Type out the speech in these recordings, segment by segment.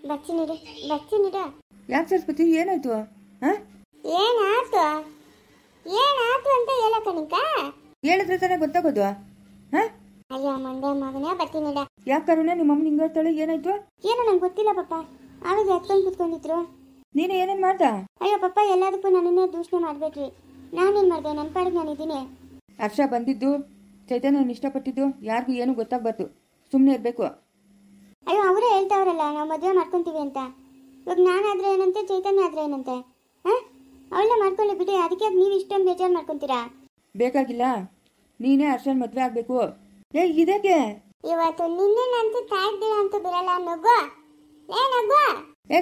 ಬಚ್ಚಿನಿಡು ಬಚ್ಚಿನಿಡು. ಯಾಕೆ ಸರಸ್ವತಿ ಏನಾಯ್ತು? ಹಾಂ ಏನಾಯ್ತು ಏನಾಯ್ತು ಅಂತ ಹೇಳಕ್ಕ ನಿಂಕ ಹೇಳಿದ್ರೆ ತಾನೇ ಗೊತ್ತಾಗೋದು. ಹಾಂ ಅಯ್ಯೋ ಮಂಡ್ಯ ಮಗನೇ ಬಚ್ಚಿನಿಡ. ಯಾಕೆ ಕರುಣ ನಿಮ್ಮಮ್ಮ ನಿಂಗೆ ಹೇಳ್ತಾಳೆ ಏನಾಯ್ತು? ಏನೋ ನಂಗೆ ಗೊತ್ತಿಲ್ಲ ಪಾಪ. ಆವಾಗ ಎತ್ಕೊಂಡು ಕುತ್ಕೊಂಡಿದ್ರು. ನೀನು ಏನೇನು ಮಾಡ್ದ? ಅಯ್ಯೋ ಪಾಪ ಎಲ್ಲದಕ್ಕೂ ನನ್ನನ್ನೇ ದೂಷಣೆ ಮಾಡಬೇಡ್ರಿ. ನಾನೇನು ಮಾಡಿದೆ? ನನ್ನ ಪಾಡಿಗೆ ನಾನಿದ್ದೀನಿ. ಹರ್ಷ ಬಂದಿದ್ದು ಚೈತನ್ಯನ ಇಷ್ಟಪಟ್ಟಿದ್ದು ಯಾರಿಗೂ ಏನೂ ಗೊತ್ತಾಗಬಾರ್ದು, ಸುಮ್ಮನೆ ಇರಬೇಕು. ಅಯ್ಯೋ ಅವರೇ ಹೇಳ್ತಾವ್ರಲ್ಲ ನಾವು ಮದುವೆ ಮಾಡ್ಕೊತೀವಿ ಅಂತ. ಇವಾಗ ನಾನಾದ್ರೆ ಏನಂತೆ, ಚೈತನ್ಯ ಆದ್ರೆ ಏನಂತೆ? ಹಾಂ ಅವಳನ್ನ ಮಾಡ್ಕೊಳ್ಳಿ ಬಿಡಿ. ಅದಕ್ಕೆ ನೀವು ಇಷ್ಟೊಂದು ಬೇಜಾರು ಮಾಡ್ಕೊತೀರಾ? ಬೇಕಾಗಿಲ್ಲ, ನೀನೇ ಹರ್ಷನ ಮದುವೆ ಆಗಬೇಕು. ಇದಕ್ಕೆ ಇವತ್ತು ನಿನ್ನೆನಂತೂ ತಾಯ್ದಿಲ್ಲ ಅಂತೂ ಬಿರಲ್ಲ. ನಗು ನಗು.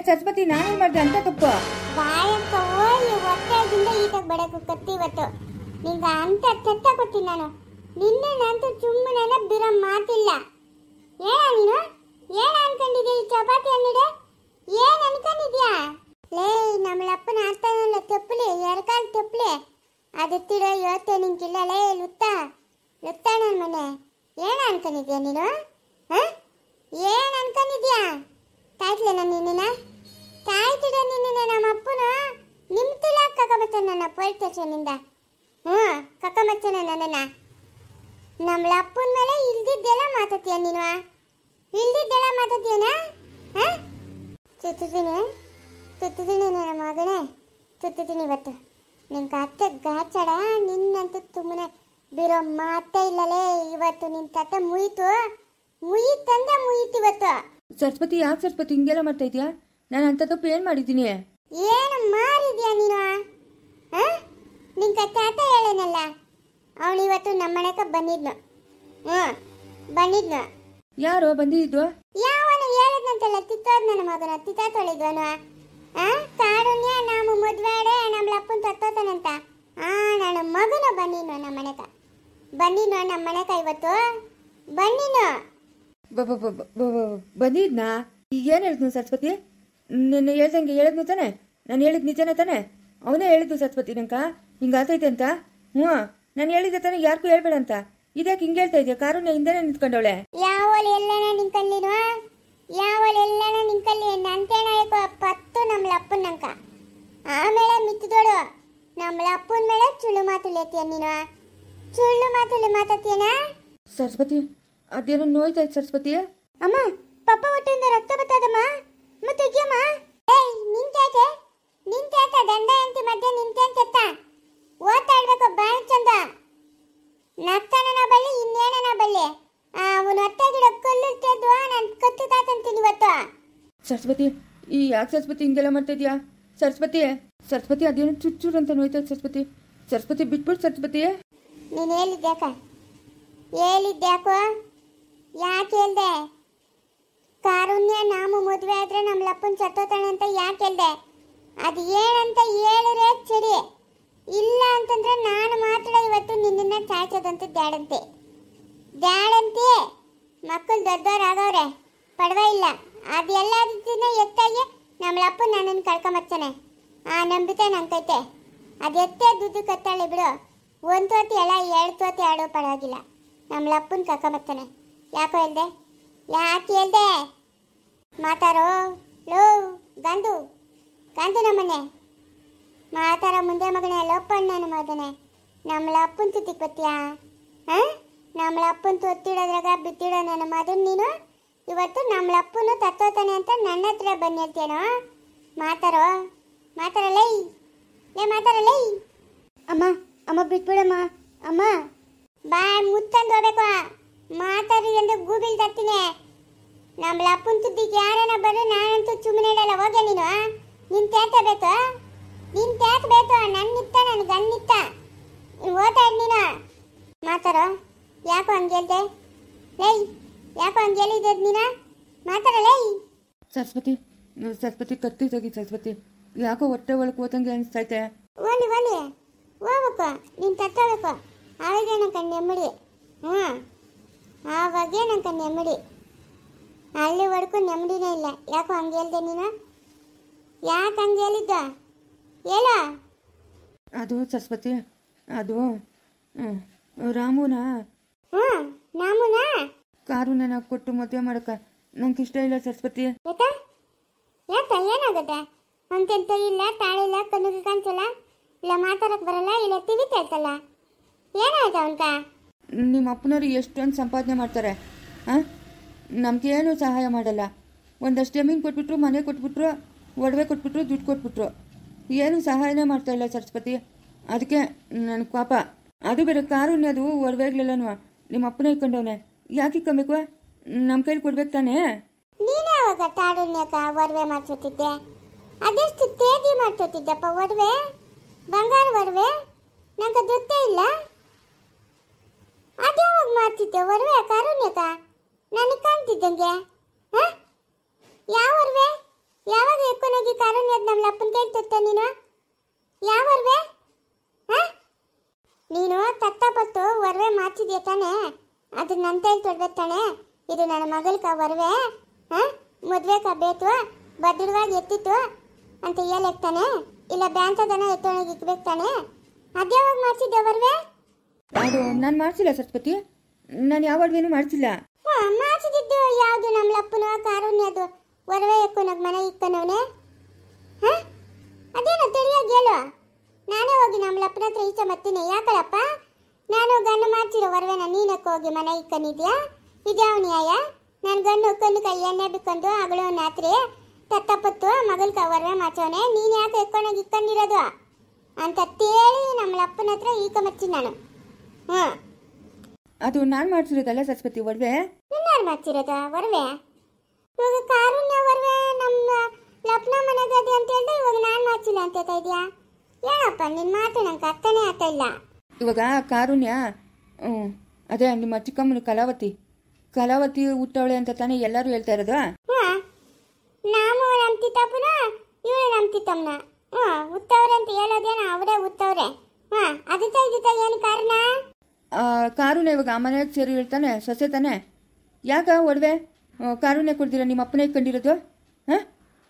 ಸರಸ್ವತಿ ನಾನೇನು ಮಾಡಿದೆ ಅಂತ ತಪ್ಪು? ಬಾಯಕ್ಕ ಹೋಗಿ ಹೊಟ್ಟೆಗಿಂದ ಈಟಾಗ ಬಡಕು ಕತ್ತಿ ಇವತ್ತು ನಿಂಗ ಅಂತ ಕೆಟ್ಟ ಕೊಡ್ತೀನಿ ನಾನು. ನಿನ್ನೆನಂತೂ ಸುಮ್ಮನೆ ಬಿರ ಮಾತಿಲ್ಲ. ಏನ ನೀನು ಏನ ಅನ್ಕೊಂಡಿದ್ಯಾ? ಈ ಚಪಾತಿ ಅನ್ನಿಡೆ ಏನ್ ಅನ್ಕೊಂಡಿದ್ಯಾ? ಲೇ ನಮ್ಮಳಪ್ಪನ ಆಡ್ತಾನಲ್ಲ ತಪ್ಪಲಿ, ಎರಕಾಲ್ ತಪ್ಪಲಿ ಅದತ್ತಿರೋ ಯೋತೆ ನಿಂಗಿಲ್ಲ. ಲೇ ಲುತ್ತ ಲುತ್ತ ನನ್ನ ಮನೆ. ಏನ ಅನ್ಕೊಂಡಿದ್ಯಾ ನೀನು? ಏನ್ ಅನ್ಕೊಂಡಿದ್ಯಾ? ತಾಯ್ತಿಲ್ಲ ನಿನ್ನ ತಾಯ್ತಿಡ ನಿನ್ನ ನಮ್ಮ ಅಪ್ಪನ ನಿಮ್ತಿಲ್ಲ ಕಕ್ಕಮಚ್ಚನ ನನ್ನ ಪೊಲೀಸ್ ಸ್ಟೇಷನಿಂದ. ಕಕ್ಕಮಚ್ಚನ ನನ್ನನ್ನ ನಮ್ಮ ಅಪ್ಪನ ಮೇಲೆ ಇಲ್ದಿದ್ದೆಲ್ಲ ಮಾತಾಡ್ತೀಯ ನೀನು. ಇಲ್ದಿದ್ದೆಲ್ಲ ಮಾತಾಡ್ತೀಯನ? ತುತ್ತಿದ್ದೀನಿ ನನ್ನ ಮಗನೇ, ತುತ್ತಿದ್ದೀನಿ ಇವತ್ತು. ನಿಂಗೆ ಅತ್ತೆ ಗಾಚಾಡ ನಿನ್ನಂತೂ ಸುಮ್ಮನೆ ಬಿರೋ ಮಾತೇ ಇಲ್ಲಲೇ. ಇವತ್ತು ನಿನ್ನ ತಟ್ಟೆ ಮುಯಿತಂದ್ರೆ ಮುಯಿತು ಇವತ್ತು. ಸರಸ್ವತಿ ಯಾಕೆ ಸರಸ್ವತಿ ಹಿಂಗೆಲ್ಲ ಮಾಡ್ತಾ ಇದೆಯಾ? ನಾನು ಅಂತ ತಪ್ಪು ಏನು ಮಾಡಿದ್ದೀನಿ? ಏನು ಮಾಡಿದ್ಯಾ ನೀನು? ನಿನ್ ತಾತ ಹೇಳೇನಲ್ಲ, ಅವಳು ಇವತ್ತು ನಮ್ಮ ಮನೆಗೆ ಬಂದಿದ್ನು. ಬಂದಿದ್ನು. ಯಾರು ಬಂದಿದ್ದು? ಯಾವನು ಹೇಳಿದ್ನಂತಲ್ಲ, ತಿತ್ತೋದ್ ನನ್ನ ಮಗನ ತಿತ್ತ ತೊಳಿದ್ವನು. ಕಾರುಣ್ಯ ನಾವು ಮದ್ವೆಡೆ ನಮ್ಮ ಅಪ್ಪನ ತತ್ತೋತಾನಂತ. ನನ್ನ ಮಗನ ಬಂದಿದ್ನು ನಮ್ಮ ಮನೆಗ. ಬಂದಿದ್ನು ನಮ್ಮ ಮನೆಗ ಇವತ್ತು ಬಂದಿದ್ನು. ಬಂದಿದ್ನಾ? ಏನು ಹೇಳಿದ್ನು ಸರಸ್ವತಿ? ನಿನ್ನೆ ಹೇಳ್ದಂಗೆ ಹೇಳಿದ್ನು ತಾನೆ? ನಾನು ಹೇಳಿದ್ ನಿಜನೇ ತಾನೆ? ಅವನೇ ಹೇಳಿದ್ದು ಸರಸ್ವತಿ ನಂಕ ಹಿಂಗಾತೈತೆ ಅಂತ. ನಾನು ಹೇಳಿದ್ದೆ ತಾನೆ ಯಾರಿಗೂ ಹೇಳ್ಬೇಡ ಅಂತ. ಇದಕ್ಕೆ ಹಿಂಗೆ ಹೇಳ್ತಾ ಇದೆಯಾ? ಕಾರುಣ್ಯ ಹಿಂದೆನೇ ನಿಂತ್ಕೊಂಡವಳೆ. ಯಾವಳು ಎಲ್ಲನ ನಿಂಕಲ್ಲಿನೋ, ಯಾವಳು ಎಲ್ಲನ ನಿಂಕಲ್ಲಿ ನಂತೇಣ ಪತ್ತು ನಮ್ಮ ಅಪ್ಪನ ನಂಕ. ಆಮೇಲೆ ಮಿತ್ತಿದೋಳು ನಮ್ಮ ಅಪ್ಪನ ಮೇಲೆ ಸುಳ್ಳು ಮಾತುಲೇತೀಯ ನೀನು. ಸುಳ್ಳು ಮಾತಾಡ್ತೀಯನ ಸರಸ್ವತಿ? ಅದೇನೋ ನೋಯ್ತಾಯ್ತು ಸರಸ್ವತಿ. ಅಮ್ಮ ಪಪ್ಪ ಹೊಟ್ಟೆಯಿಂದ ರಕ್ತ ಬರ್ತದಮ್ಮ. ಮತ್ತೆ ತೆಗಿಯಮ್ಮ. ಏಯ್ ನಿಂತೇತೆ ದಂಡ ಅಂತಿ ಮಧ್ಯೆ ನಿಂತೇಂತ ಓದ್ತಾಡ್ಬೇಕು ಬಾಯಿ ಚಂದ. ನಗ್ತಾನ ಬಳ್ಳಿ ಇನ್ನೇನ ಬಳ್ಳಿ. ಅವನು ಹೊಟ್ಟೆ ಗಿಡ ಕಲ್ಲಿರ್ತೇದ್ವ ನಾನು ಕತ್ತು ತಾತಂತೀನಿ ಇವತ್ತು. ಸರಸ್ವತಿ ಯಾಕೆ ಸರಸ್ವತಿ ಹಿಂಗೆಲ್ಲ ಮಾಡ್ತಾ ಇದೆಯಾ? ಸರಸ್ವತಿ ಅದೇನೋ ಚುಚ್ಚೂರು ಅಂತ ನೋಯ್ತಾಯ್ತು ಸರಸ್ವತಿ. ಸರಸ್ವತಿ ಬಿಟ್ಬಿಟ್ಟು ಸರಸ್ವತಿ. ನೀನು ಹೇಳಿದ್ಯಾಕೋ ಯಾಕೆ ಹೇಳ್ದೆ? ಕಾರುಣ್ಯ ನಾವು ಮದುವೆ ಆದ್ರೆ ನಮ್ಮ ಅಪ್ಪನ ಸತ್ತೋತಾನೆ ಅಂತ ಯಾಕೆ ಹೇಳ್ದೆ? ಅದು ಏನಂತ ಹೇಳಿದ್ರೆ ಸರಿ, ಇಲ್ಲ ಅಂತಂದ್ರೆ ನಾನು ಮಾತ್ರ ಇವತ್ತು ನಿನ್ನನ್ನ ಸಾಯ್ಸೋದಂತ ದ್ಯಾಡಂತೆ. ಮಕ್ಕಳು ದೊಡ್ಡವರಾಗವ್ರೆ ಪಡವಾಗಿಲ್ಲ. ಅದೆಲ್ಲದನ್ನ ಎತ್ತಾಗಿ ನಮ್ಮ ಅಪ್ಪ ನನ್ನನ್ನು ಕಳ್ಕೊಂಬರ್ತಾನೆ. ಆ ನಂಬಿಕೆ ನಂಗೈತೆ. ಅದು ಎತ್ತೇ ದುಡ್ಡು ಕತ್ತಾಳೆ ಬಿಡು. ಒಂದು ತೋತಿ ಎಲ್ಲ 2 ತೋತಿ ಆಡೋ ಪರವಾಗಿಲ್ಲ. ನಮ್ಮ ಅಪ್ಪನ ಕಳ್ಕೊಂಬರ್ತಾನೆ. ಯಾಕೆ ಹೇಳ್ದೆ? ಮಾತಾರೋ ಲೋ ಗಂದು ನಮ್ಮನೆ ಮಾತಾರ ಮುಂದೆ ಮಗನೇ. ಲೋಪಣ್ಣ ನನ್ನ ಮಗನೇ, ನಮ್ಮ ಅಪ್ಪನ ತುತ್ತಿಗೆ ಬತ್ತೀಯಾ? ನಮ್ಮ ಅಪ್ಪನ ತೊತ್ತಿಡೋದ್ರಾಗ ಬಿತ್ತಿಡೋ ನನ್ನ ಮಗನ್ ನೀನು. ಇವತ್ತು ನಮ್ಮ ಅಪ್ಪನು ತತ್ತೋತಾನೆ ಅಂತ ನನ್ನ ಹತ್ರ ಬನ್ನಿ ಹೇಳ್ತೇನೋ? ಮಾತಾರಲ್ಲೈ. ಅಮ್ಮ ಬಿಟ್ಬಿಡಮ್ಮ. ಅಮ್ಮ ಬಾಯ್ ಮುತ್ತಂದು ಹೋಗ್ಬೇಕು. ಮಾತಾಡಿ ಎಂದು ಗೂಬಿಲ್ ತರ್ತೀನಿ. ನಮ್ಮ ಅಪ್ಪನ ತುದ್ದಿಗೆ ಯಾರನ್ನ ಬರೋ ನಾನಂತೂ ಸುಮ್ಮನೆ ಇಡಲ್ಲ. ಹೋಗೆ ನೀನು. ನಿನ್ ತೇತ ಬೇಕು ನನ್ನ ಗನ್ನಿತ್ತ ಓತಾಡ್ ನೀನು. ಮಾತಾರೋ. ಯಾಕೋ ಹಂಗೆ ಹೇಳ್ದೆ? ಯಾಕೋ ಹಂಗೆ ಹೇಳಿದ್ದೆ ನೀನು? ಮಾತಾಡಲೇ. ಸರಸ್ವತಿ ಕತ್ತಿ ತೆಗಿ ಸರಸ್ವತಿ. ಯಾಕೋ ಹೊಟ್ಟೆ ಒಳಗೆ ಹೋದಂಗೆ ಅನಿಸ್ತೈತೆ. ಓಲಿ ಹೋಗ್ಬೇಕು. ನೀನು ತತ್ತೋಬೇಕು. ಆವಾಗೇ ನಂಗೆ ನೆಮ್ಮಡಿ. ಆವಾಗೇ ನಂಗೆ ನೆಮ್ಮಡಿ. ಅಲ್ಲಿವರೆಗೂ ನೆಮ್ಮದಿನೇ ಇಲ್ಲ. ಯಾಕೋ ಹಂಗೆ ಹೇಳ್ದೆ ನೀನು? ಯಾಕೆ ಹಂಗೆ ಹೇಳಿದ್ದ ಹೇಳ? ಅದು ಸರಸ್ವತಿ, ಅದು ರಾಮುನ ನಾಮುನಾ ಕಾರುನ ಕೊಟ್ಟು ಮದುವೆ ಮಾಡಕ ನಂಗೆ ಇಷ್ಟ ಇಲ್ಲ ಸರಸ್ವತಿ. ಯಾಕ ಏನಾಗುತ್ತೆ? ಅಂತೆಂತ ಇಲ್ಲ, ತಾಳಿಲ್ಲ, ಕಣ್ಣಿಗೆ ಕಾಣಿಸಲ್ಲ, ಇಲ್ಲ ಮಾತಾಡಕ್ ಬರಲ್ಲ, ಇಲ್ಲ ತಿವಿ ಕೇಳ್ತಲ್ಲ. ಏನಾಯ್ತು ಅವನ್ಕ? ನಿಮ್ಮ ಅಪ್ಪನವ್ರು ಎಷ್ಟೊಂದು ಸಂಪಾದನೆ ಮಾಡ್ತಾರೆ, ಹಾಂ? ನಮಗೇನು ಸಹಾಯ ಮಾಡಲ್ಲ. ಒಂದಷ್ಟು ಜಮೀನು ಕೊಟ್ಬಿಟ್ರು, ಮನೆ ಕೊಟ್ಬಿಟ್ರು, ಒಡವೆ ಕೊಟ್ಬಿಟ್ರು, ದುಡ್ಡು ಕೊಟ್ಬಿಟ್ರು, ಏನು ಸಹಾಯನೇ ಮಾಡ್ತಾಯಿಲ್ಲ ಸರಸ್ವತಿ. ಅದಕ್ಕೆ ನನ್ನ ಪಾಪ. ಅದು ಬೇರೆ ಕಾರುಣ್ಯದು ಒಡವೆಗ್ಲೆಲ್ಲನೂ ನಿಮ್ಮ ಅಪ್ಪನೇ ಇಟ್ಕೊಂಡವನೆ. ಯಾಕೆ ಇಕ್ಕೊಬೇಕು? ನಮ್ಮ ಕೈಲಿ ಕೊಡ್ಬೇಕು ತಾನೇ. ನೀನೇ ಅವಾಗ ತಾಡುಣ್ಯಕ ಒಡವೆ ಮಾಡ್ಸೋತಿದ್ದೆ. ಅದೆಷ್ಟು ತೇಜಿ ಮಾಡ್ಸೋತಿದ್ದಪ್ಪ ಒಡವೆ, ಬಂಗಾರ ಒಡವೆ. ನಂಗೆ ಗೊತ್ತೇ ಇಲ್ಲ. ಅದ್ಯಾವಾಗ ಮಾಡ್ತಿದ್ದೆ ಒಡವೆ ಕಾರುಣ್ಯಕ? ನನಗೆ ಕಾಣ್ತಿದ್ದಂಗೆ. ಹಾಂ, ಯಾವ ಒಡವೆ? ಯಾವಾಗ ಎಕ್ಕೊಂಡೋಗಿ ಕಾರುಣ್ಯದ ನಮ್ಮ ಅಪ್ಪನ ಕೈ ತೊತ್ತ ನೀನು? ಯಾವ ಒಡವೆ? ಹಾಂ, ನೀನು ತತ್ತಪತ್ತು ಒಡವೆ ಮಾಡ್ತಿದ್ಯ ತಾನೆ? ಅದು ನನ್ನ ಕೈಲಿ ತೊಡ್ಬೇಕು ತಾನೆ? ಇದು ನನ್ನ ಮಗಲ್ಕ ಒಡವೆ, ಹಾಂ? ಮದುವೆಕ ಬೇಕು, ಭದ್ರವಾಗಿ ಎತ್ತಿತ್ತು ಅಂತ ಹೇಳಕ್ತಾನೆ? ಇಲ್ಲ ಬ್ಯಾಂಕದನ ಎತ್ತೊಳಗೆ ಇಕ್ಬೇಕು ತಾನೆ? ಅದ್ಯಾವಾಗ ಮಾಡ್ತಿದ್ದೆ ಒಡವೆ? ಅದು ನಾನು ಮಾಡಿಸಿಲ್ಲ ಸರಸ್ವತಿ. ನಾನು ಯಾವ ಒಡವೆನೂ ಮಾಡಿಸಿಲ್ಲ. ಮಾಡಿಸಿದ್ದು ಯಾವುದು? ನಮ್ಮ ಅಪ್ಪನ ಕಾರುಣ್ಯದು ಒಡವೆ ಎಕ್ಕೊನೋಗ ಮನೆ ಇಕ್ಕನವನೇ. ಹಾಂ, ಅದೇನೋ ತಿಳಿಯಾಗಿ ಹೇಳು. ನಾನೇ ಹೋಗಿ ನಮ್ಮ ಅಪ್ಪನ ಹತ್ರ ಈಚೆ ಬರ್ತೀನಿ. ಯಾಕಳಪ್ಪ? ನಾನು ಗಂಡು ಮಾಡ್ತಿರೋ ಒಡವೆನ ನೀನಕ್ಕೆ ಹೋಗಿ ಮನೆ ಇಕ್ಕನಿದ್ಯಾ? ಇದ್ಯಾವ ನ್ಯಾಯ? ನಾನು ಗಂಡು ಕಣ್ಣು ಕೈ ಎಣ್ಣೆ ಬಿಕ್ಕೊಂಡು ಅಗಳು ರಾತ್ರಿ ತತ್ತಪ್ಪತ್ತು ಮಗಲ್ಕ ಒಡವೆ ಮಾಡ್ಸವನೆ, ನೀನು ಯಾಕೆ ಎಕ್ಕೊಂಡೋಗಿ ಇಕ್ಕೊಂಡಿರೋದು ಅಂತ ತೇಳಿ ನಮ್ಮ ಅಪ್ಪನ ಹತ್ರ ಈಕ ಮರ್ತೀನಿ ನಾನು. ಹ್ಞೂ, ಅದು ನಾನು ಮಾಡಿಸಿರೋದಲ್ಲ ಸರಸ್ವತಿ ಒಡವೆ. ಇನ್ನಾರು ಮಾಡ್ತಿರೋದ ಒಡವೆ? ಇವಾಗ ಕಾರುಣ್ಯ ಒಡವೆ ನಮ್ಮ ಲಪ್ನ ಮನೆಗದೆ ಅಂತ ಹೇಳಿದ್ರೆ ಇವಾಗ ನಾನು ಮಾಡ್ಸಿಲ್ಲ ಅಂತ ಹೇಳ್ತಾ ಇದೆಯಾ? ಏನಪ್ಪ ನಿನ್ನ ಮಾತು ನಂಗೆ ಅರ್ಥನೇ ಆಗ್ತಾ ಇಲ್ಲ. ಇವಾಗ ಕಾರುಣ್ಯ, ಅದೇ ನಿಮ್ಮ ಚಿಕ್ಕಮ್ಮನ ಕಲಾವತಿ ಹುಟ್ಟವಳೆ ಅಂತ ತಾನೇ ಎಲ್ಲರೂ ಹೇಳ್ತಾ ಇರೋದು. ಹಾಂ, ನಾವು ನಮ್ಮ ತಿತ್ತಪ್ಪನ, ಇವಳು ನಮ್ಮ ತಿತ್ತಮ್ಮನ. ಹುಟ್ಟವ್ರೆ ಅಂತ ಹೇಳೋದೇನ? ಅವರೇ ಹುಟ್ಟವ್ರೆ. ಹಾಂ, ಅದಕ್ಕೆ ಇದಕ್ಕೆ ಏನು ಕಾರಣ? ಕಾರುಣ್ಯ ಇವಾಗ ಆ ಮನೆಗೆ ಸೇರಿ ಹೇಳ್ತಾನೆ, ಸೊಸೆ ತಾನೆ. ಯಾಕ ಒಡವೆ ಕಾರುಣ್ಯ ಕೊಡ್ದಿರ ನಿಮ್ಮ ಅಪ್ಪನೇ ಇಟ್ಕೊಂಡಿರೋದು? ಹಾಂ,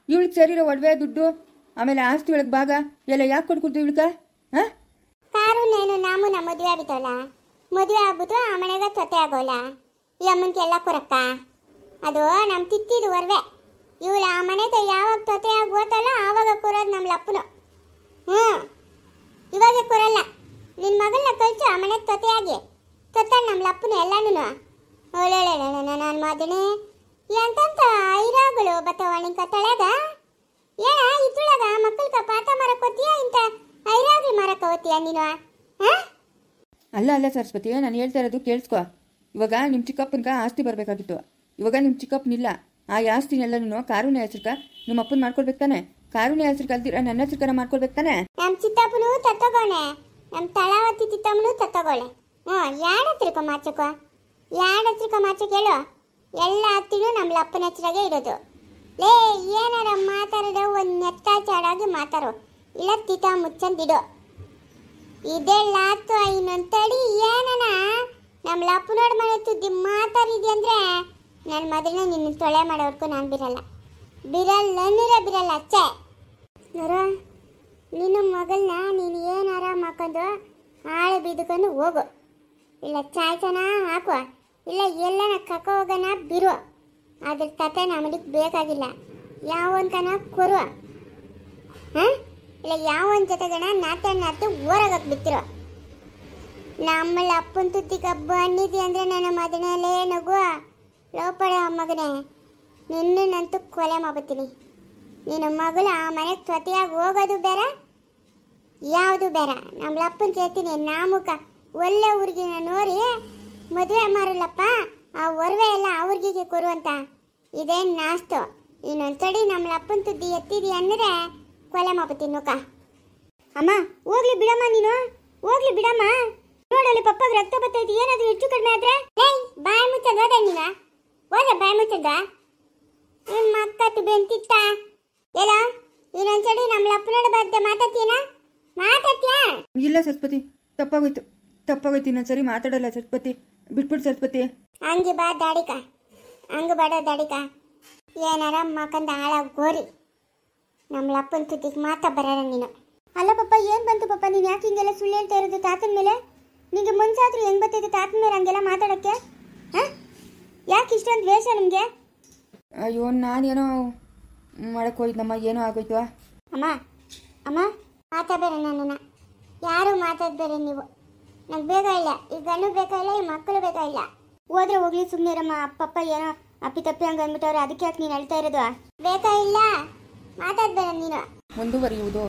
ಇವಳಿಗೆ ಸೇರಿರೋ ಒಡವೆ, ದುಡ್ಡು, ಆಮೇಲೆ ಆಸ್ತಿ ಒಳಗೆ ಭಾಗ ಎಲ್ಲ ಯಾಕೆ ಕೊಡ್ಕೊಡ್ತು ಇವಳ್ಕ? ಹಾಂ, ಕಾರುಣ್ಯನು ನಮ್ಮನ್ನ ಮದುವೆ ಆಗಿತ್ತವಲ್ಲ, ಮದುವೆ ಆಗ್ಬಿಟ್ಟು ಆ ಮನೆಗೆ ತೊತೆ ಆಗೋಲ್ಲ. ಈ ಅಮ್ಮನಿಗೆಲ್ಲ ಕೊರಕ್ಕ ಅದು ನಮ್ಮ ತಿತ್ತಿದು ಒಡವೆ. ಇವಳು ಆ ಮನೆಗೆ ಯಾವಾಗ ತೊತೆ ಆಗಿ ಓತಲ್ಲ ಆವಾಗ ಕೊರೋದು ನಮ್ಮ ಅಪ್ಪನು. ಇವಾಗ ಕೊರಲ್ಲ. ನಿನ್ನ ಮಗಳನ್ನ ಕಳಿಸು ಆ ಮನೆಗೆ ತೊತೆಯಾಗಿ. ತೊತ್ತ ನಮ್ಮ ಅಪ್ಪನು ಎಲ್ಲನೂ ಒಳ್ಳೆ ನಾನು ಮಾದನೆ ಎಂತಂತ ಐರಾಗಳು ಬತ್ತವ ನಿಂಕ ತಳಗ. ಏನ ಇದ್ರೊಳಗ ಮಕ್ಕಳ್ಕ ಪಾಠ ಮಾರಕೋತೀಯ, ಇಂಥ ಐರಾಗಿ ಮಾರಕೋತೀಯ ನೀನು? ಅಲ್ಲ ಸರಸ್ವತಿ, ನಾನು ಹೇಳ್ತಾ ಇರೋದು ಕೇಳಿಸ್ಕೊ. ಇವಾಗ ನಿಮ್ಮ ಚಿಕ್ಕಪ್ಪನಿಗೆ ಆಸ್ತಿ ಬರಬೇಕಾಗಿತ್ತು. ಇವಾಗ ನಿಮ್ಮ ಚಿಕ್ಕಪ್ಪನಿಲ್ಲ. ಆ ಆಸ್ತಿನೆಲ್ಲನೂ ಕಾರುಣ್ಯ ಹೆಸರ್ಕ ನಿಮ್ಮ ಅಪ್ಪನ ಮಾಡ್ಕೊಡ್ಬೇಕು ತಾನೆ. ಕಾರುಣ್ಯ ಹೆಸರು ಕಲ್ದಿರ ನನ್ನ ಹೆಸರ್ಕನ ಮಾಡ್ಕೊಡ್ಬೇಕು ತಾನೆ. ನಮ್ಮ ಚಿತ್ತಪ್ಪನು ತತ್ತಗೋಣೆ, ನಮ್ಮ ತಳಾವತಿ ಚಿತ್ತಮ್ಮನು ತತ್ತಗೋಳೆ. ಯಾರ ಹತ್ರಕ ಮಾಚಕೋ? ಯಾರ ಹತ್ರಕ ಮಾಚಕ್ ಹೇಳು? ಎಲ್ಲ ಹತ್ತಿನೂ ನಮ್ಮ ಅಪ್ಪನ ಹತ್ರಗೆ ಇರೋದು. ಲೇ, ಏನಾರ ಮಾತಾಡೋ ಒಂದು ನೆತ್ತಾಚಾರಾಗಿ ಮಾತಾಡೋ, ಇಲ್ಲ ತಿತ್ತ ಮುಚ್ಚಂದಿಡೋ. ಇದೇ ಲಾತು ಇನ್ನೊಂದು ತಡಿ. ಏನನ ನಮ್ಮ ಅಪ್ಪನೋಡ್ ಮನೆ ತುದ್ದಿ ಮಾತಾಡಿದಿ ಅಂದ್ರೆ ನನ್ನ ಮೊದಲನೇ ನಿನ್ನ ತೊಳೆ ಮಾಡೋವರೆಗೂ ನಾನು ಬಿರಲ್ಲ. ಬಿರಲ್ಲ ಅಚ್ಚೆ. ನೋರ, ನಿನ್ನ ಮಗಳನ್ನ ನೀನು ಏನಾರ ಮಾಡ್ಕೊಂಡು ಹಾಳು ಬಿದ್ದುಕೊಂಡು ಹೋಗು, ಇಲ್ಲ ಚಾಯ್ತನ ಹಾಕುವ, ಇಲ್ಲ ಎಲ್ಲನ ಕಕ್ಕ ಹೋಗೋಣ ಬಿರು. ಅದ್ರ ಕತೆ ನಮಗೆ ಬೇಕಾಗಿಲ್ಲ. ಯಾವೊಂದನ ಕೊರುವ, ಹಾಂ? ಇಲ್ಲ ಯಾವೊಂದು ಜೊತೆಗಣ ನಾತು ಓರಾಗಕ್ಕೆ ಬಿತ್ತಿರೋ. ನಮ್ಮಳ ಅಪ್ಪನ ತುತ್ತಿಗ ಬಂದಿದ್ದಿ ಅಂದರೆ ನನ್ನ ಮದನಲ್ಲೇ ನಗು ಲೋಪಡ ಮಗನೇ. ನಿನ್ನಂತೂ ಕೊಲೆ ಮಾಡ್ತೀನಿ. ನಿನ್ನ ಮಗಳು ಆ ಮನೆಗೆ ತ್ವತೆಯಾಗಿ ಹೋಗೋದು ಬೇರೆ, ಯಾವುದು ಬೇರೆ. ನಮ್ಮ ಅಪ್ಪನ ಕೇಳ್ತೀನಿ, ನಾಮುಕ ಒಳ್ಳೆ ಹುಡುಗಿನ ನೋಡಿ ಮದುವೆ ಮಾರಲ್ಲಪ್ಪ, ಆ ಒಡವೆ ಎಲ್ಲ ಅವ್ರಿಗೆ ಕೊರುವಂತ. ಇದೇನು ನಾಸ್ತು. ಇನ್ನೊಂದ್ಸಡಿ ನಮ್ಮ ಅಪ್ಪನ ತುದ್ದಿ ಎತ್ತಿದಿ ಅಂದರೆ ಕೊಲೆ ಮಾಡ್ತೀನಿ ನೋಕ. ಅಮ್ಮ ಹೋಗ್ಲಿ ಬಿಡಮ್ಮ, ನೀನು ಹೋಗ್ಲಿ ಬಿಡಮ್ಮ. ನೋಡಲ್ಲಿ ಪಪ್ಪಗೆ ರಕ್ತ ಬರ್ತೈತಿ, ಏನಾದರೂ ಹೆಚ್ಚು ಕಡಿಮೆ ಆದ್ರೆ ಬಾಯಿ ಮುಚ್ಚದ ಹೋದ ನೀನು ಹೋದ ಬಾಯಿ ಮುಚ್ಚದ ಮಕ್ಕತ್ತು ಬೆಂತಿತ್ತ ಎಲ್ಲ. ಇನ್ನೊಂದ್ಸಡಿ ನಮ್ಮ ಅಪ್ಪನೋಡ ಬಗ್ಗೆ ಮಾತಾಡ್ತೀನ? ಮಾತಾಡ್ತೀಯಾ? ಇಲ್ಲ ಸರಸ್ವತಿ, ತಪ್ಪಾಗೋಯ್ತು ಇನ್ನೊಂದ್ಸರಿ ಮಾತಾಡಲ್ಲ ಸರಸ್ವತಿ, ಬಿಟ್ಬಿಟ್ಟು ಸರಸ್ವತಿ. ಹಂಗೆ ಬಾ ದಾಡಿಕ, ಹಂಗೆ ಬಾಡ ದಾಡಿಕ. ಏನಾರ ಮಕ್ಕಂದ ಹಾಳಾಗಿ ಗೋರಿ. ನಮ್ಮ ಅಪ್ಪನ ತುತ್ತಿಗೆ ಮಾತಾ ಬರೋಣ ನೀನು. ಅಲ್ಲ ಪಪ್ಪ, ಏನು ಬಂತು ಪಪ್ಪ? ನೀನು ಯಾಕೆ ಹಿಂಗೆಲ್ಲ ಸುಳ್ಳು ಹೇಳ್ತಾ ಇರೋದು ತಾತನ ಮೇಲೆ? ನಿಂಗೆ ಮುಂಚಾದ್ರೂ ಹೆಂಗೆ ಬರ್ತೈತೆ ತಾತನ ಮೇಲೆ ಹಂಗೆಲ್ಲ ಮಾತಾಡೋಕ್ಕೆ? ಹಾಂ, ಯಾಕೆ ಇಷ್ಟೊಂದು ದ್ವೇಷ ನಿಮಗೆ? ಅಯ್ಯೋ, ನಾನೇನೋ ಮಾಡಕ್ಕೆ ಹೋಯ್ದಮ್ಮ ಏನೋ ಆಗೋಯ್ತು. ಅಮ್ಮ ಅಮ್ಮ ಮಾತಾಡಬೇಡ ನನ್ನನ್ನು, ಯಾರು ಮಾತಾಡಬೇಡ ನೀವು. ನಂಗೆ ಬೇಕಾಗಿಲ್ಲ, ಈ ಗಂಡು ಬೇಕಾಗಿಲ್ಲ, ಈ ಮಕ್ಕಳು ಬೇಕಾಗಿಲ್ಲ. ಹೋದ್ರೆ ಹೋಗ್ಲಿ ಸುಮ್ಮನಿರಮ್ಮ. ಅಪ್ಪಪ್ಪ ಏನೋ ಅಪ್ಪಿ ತಪ್ಪಿ ಹಂಗೆ ಅಂದ್ಬಿಟ್ಟವ್ರೆ, ಅದಕ್ಕೆ ಯಾಕೆ ನೀನು ಹೇಳ್ತಾ ಇರೋದು? ಬೇಕಾಗಿಲ್ಲ, ಮಾತಾಡಬೇಡ ನೀನು. ಮುಂದುವರಿಯುವುದು